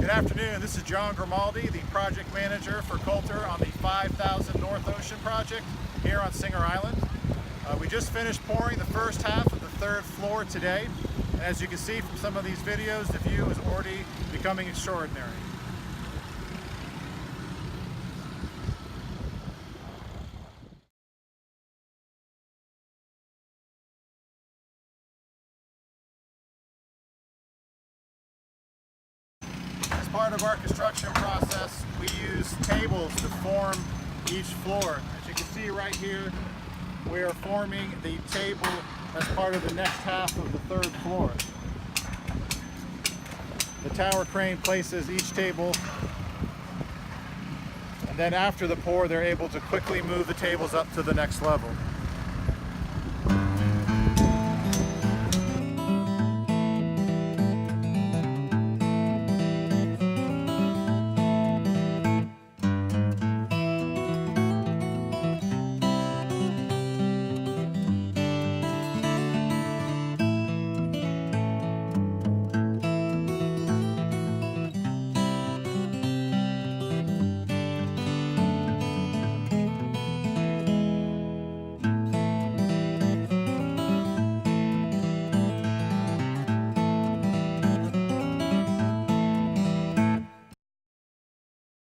Good afternoon, this is John Grimaldi, the project manager for Coulter on the 5000 North Ocean project here on Singer Island. We just finished pouring the first half of the third floor today, and as you can see from some of these videos, the view is already becoming extraordinary. As part of our construction process, we use tables to form each floor. As you can see right here, we are forming the table as part of the next half of the third floor. The tower crane places each table, and then after the pour, they're able to quickly move the tables up to the next level.